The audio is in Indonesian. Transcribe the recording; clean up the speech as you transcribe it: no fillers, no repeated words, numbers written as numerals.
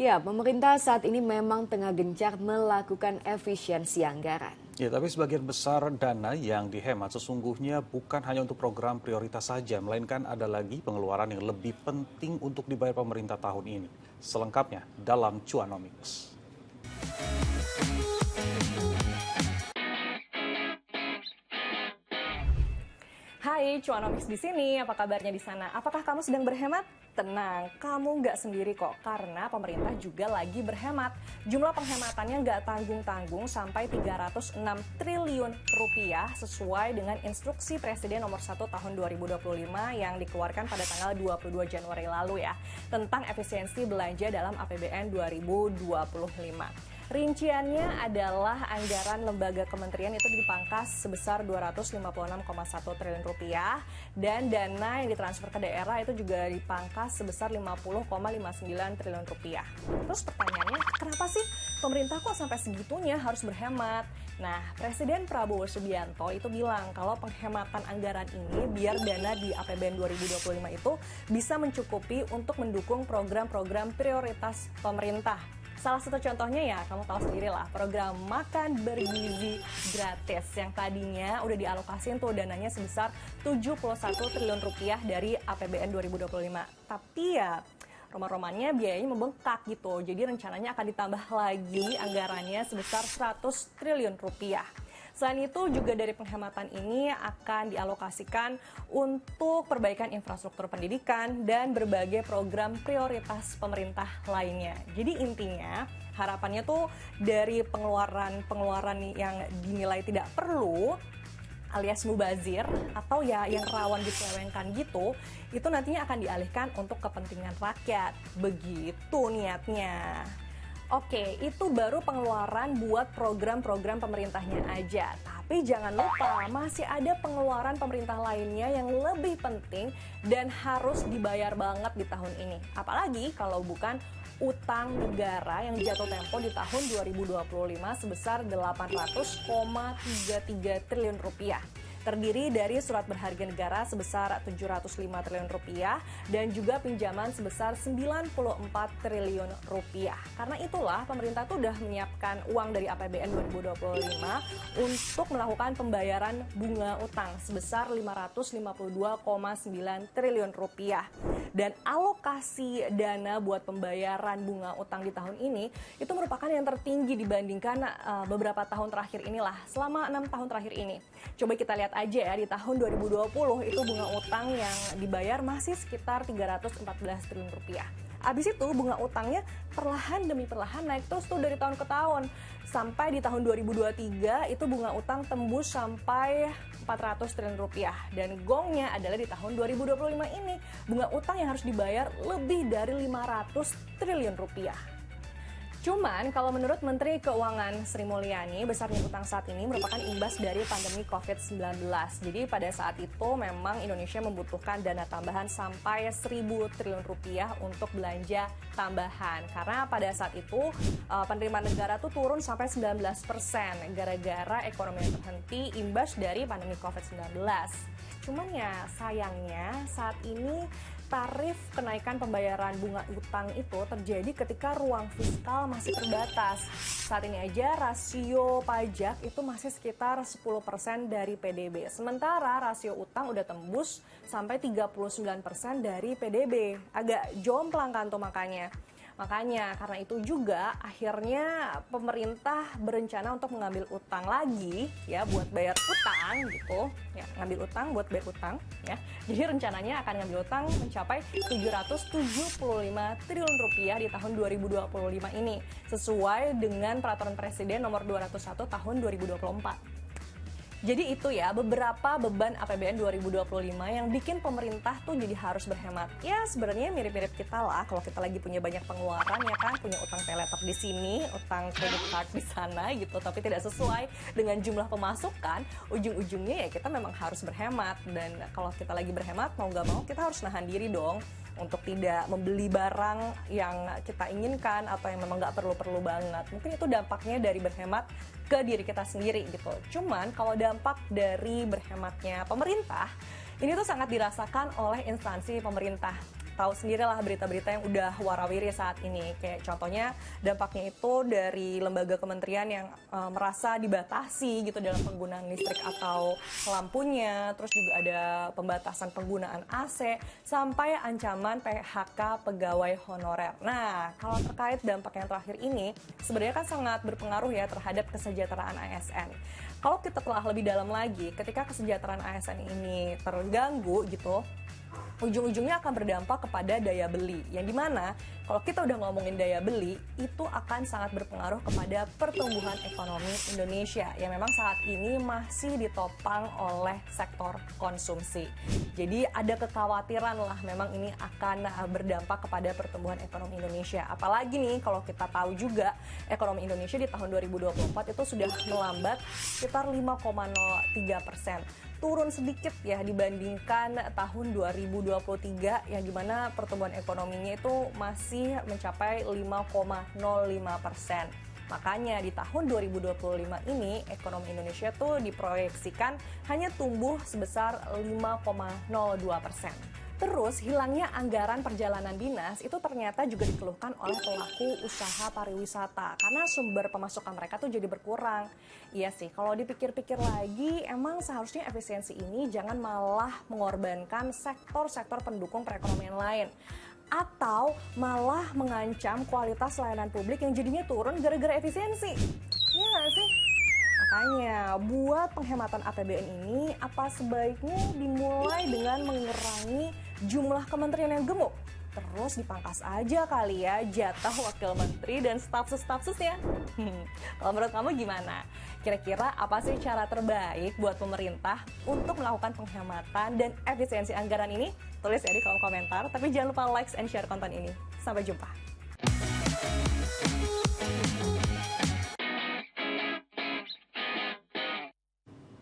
Ya, pemerintah saat ini memang tengah gencar melakukan efisiensi anggaran. Ya, tapi sebagian besar dana yang dihemat sesungguhnya bukan hanya untuk program prioritas saja, melainkan ada lagi pengeluaran yang lebih penting untuk dibayar pemerintah tahun ini. Selengkapnya dalam Cuanomics. Hai, Cuanomics di sini. Apa kabarnya di sana? Apakah kamu sedang berhemat? Tenang, kamu nggak sendiri kok, karena pemerintah juga lagi berhemat. Jumlah penghematannya nggak tanggung-tanggung sampai 306 triliun rupiah sesuai dengan instruksi Presiden nomor 1 tahun 2025 yang dikeluarkan pada tanggal 22 Januari lalu ya, tentang efisiensi belanja dalam APBN 2025. Rinciannya adalah anggaran lembaga kementerian itu dipangkas sebesar 256,1 triliun rupiah dan dana yang ditransfer ke daerah itu juga dipangkas sebesar 50,59 triliun rupiah. Terus pertanyaannya, kenapa sih pemerintah kok sampai segitunya harus berhemat? Nah, Presiden Prabowo Subianto itu bilang kalau penghematan anggaran ini biar dana di APBN 2025 itu bisa mencukupi untuk mendukung program-program prioritas pemerintah. Salah satu contohnya ya, kamu tahu sendiri lah, program makan bergizi gratis yang tadinya udah dialokasiin tuh dananya sebesar 71 triliun rupiah dari APBN 2025. Tapi ya, Roma-romanya biayanya membengkak gitu, jadi rencananya akan ditambah lagi anggarannya sebesar 100 triliun rupiah. Selain itu juga dari penghematan ini akan dialokasikan untuk perbaikan infrastruktur pendidikan dan berbagai program prioritas pemerintah lainnya. Jadi intinya harapannya tuh dari pengeluaran yang dinilai tidak perlu alias mubazir atau ya yang rawan diselewengkan gitu, itu nantinya akan dialihkan untuk kepentingan rakyat. Begitu niatnya. Oke, itu baru pengeluaran buat program-program pemerintahnya aja. Tapi jangan lupa, masih ada pengeluaran pemerintah lainnya yang lebih penting dan harus dibayar banget di tahun ini. Apalagi kalau bukan utang negara yang jatuh tempo di tahun 2025 sebesar 800,33 triliun rupiah. Terdiri dari surat berharga negara sebesar 705 triliun rupiah dan juga pinjaman sebesar 94 triliun rupiah. Karena itulah pemerintah tuh udah menyiapkan uang dari APBN 2025 untuk melakukan pembayaran bunga utang sebesar 552,9 triliun rupiah. Dan alokasi dana buat pembayaran bunga utang di tahun ini itu merupakan yang tertinggi dibandingkan beberapa tahun terakhir inilah, selama 6 tahun terakhir ini. Coba kita lihat aja ya, di tahun 2020 itu bunga utang yang dibayar masih sekitar 314 triliun rupiah. Abis itu bunga utangnya perlahan demi perlahan naik terus tuh dari tahun ke tahun. Sampai di tahun 2023 itu bunga utang tembus sampai 400 triliun rupiah. Dan gongnya adalah di tahun 2025 ini bunga utang yang harus dibayar lebih dari 500 triliun rupiah. Cuman kalau menurut Menteri Keuangan Sri Mulyani, besarnya utang saat ini merupakan imbas dari pandemi COVID-19. Jadi pada saat itu memang Indonesia membutuhkan dana tambahan sampai 1.000 triliun rupiah untuk belanja tambahan. Karena pada saat itu penerimaan negara tuh turun sampai 19% gara-gara ekonomi yang terhenti imbas dari pandemi COVID-19. Cuman ya sayangnya saat ini tarif kenaikan pembayaran bunga utang itu terjadi ketika ruang fiskal masih terbatas. Saat ini aja rasio pajak itu masih sekitar 10% dari PDB. Sementara rasio utang udah tembus sampai 39% dari PDB. Agak jomplang kan tuh makanya. Makanya karena itu juga akhirnya pemerintah berencana untuk mengambil utang lagi ya buat bayar utang gitu ya, ngambil utang buat bayar utang ya. Jadi rencananya akan ngambil utang mencapai 775 triliun rupiah di tahun 2025 ini sesuai dengan peraturan Presiden nomor 201 tahun 2024. Jadi itu ya beberapa beban APBN 2025 yang bikin pemerintah tuh jadi harus berhemat. Ya sebenarnya mirip-mirip kita lah kalau kita lagi punya banyak pengeluaran ya kan, punya utang paylater di sini, utang credit card di sana gitu, tapi tidak sesuai dengan jumlah pemasukan, ujung-ujungnya ya kita memang harus berhemat. Dan kalau kita lagi berhemat mau nggak mau kita harus nahan diri dong untuk tidak membeli barang yang kita inginkan atau yang memang nggak perlu-perlu banget. Mungkin itu dampaknya dari berhemat ke diri kita sendiri gitu. Cuman kalau dampak dari berhematnya pemerintah, ini tuh sangat dirasakan oleh instansi pemerintah. tahu sendirilah berita-berita yang udah warawiri saat ini. Kayak contohnya dampaknya itu dari lembaga kementerian yang merasa dibatasi gitu dalam penggunaan listrik atau lampunya, terus juga ada pembatasan penggunaan AC, sampai ancaman PHK pegawai honorer. Nah, kalau terkait dampak yang terakhir ini, sebenarnya kan sangat berpengaruh ya terhadap kesejahteraan ASN. Kalau kita telah lebih dalam lagi, ketika kesejahteraan ASN ini terganggu gitu, ujung-ujungnya akan berdampak kepada daya beli. Yang dimana kalau kita udah ngomongin daya beli, itu akan sangat berpengaruh kepada pertumbuhan ekonomi Indonesia yang memang saat ini masih ditopang oleh sektor konsumsi. Jadi ada kekhawatiran lah memang ini akan berdampak kepada pertumbuhan ekonomi Indonesia. Apalagi nih kalau kita tahu juga ekonomi Indonesia di tahun 2024 itu sudah melambat sekitar 5,03%. Turun sedikit ya dibandingkan tahun 2023 yang dimana pertumbuhan ekonominya itu masih mencapai 5,05%. Makanya di tahun 2025 ini ekonomi Indonesia tuh diproyeksikan hanya tumbuh sebesar 5,02%. Terus hilangnya anggaran perjalanan dinas itu ternyata juga dikeluhkan oleh pelaku usaha pariwisata karena sumber pemasukan mereka tuh jadi berkurang. Iya sih, kalau dipikir-pikir lagi emang seharusnya efisiensi ini jangan malah mengorbankan sektor-sektor pendukung perekonomian lain atau malah mengancam kualitas layanan publik yang jadinya turun gara-gara efisiensi. Iya nggak sih? Makanya, buat penghematan APBN ini, apa sebaiknya dimulai dengan mengurangi jumlah kementerian yang gemuk? Terus dipangkas aja kali ya jatah wakil menteri dan stafsus-stafsusnya. Kalau menurut kamu gimana? Kira-kira apa sih cara terbaik buat pemerintah untuk melakukan penghematan dan efisiensi anggaran ini? Tulis ya di kolom komentar, tapi jangan lupa like and share konten ini. Sampai jumpa.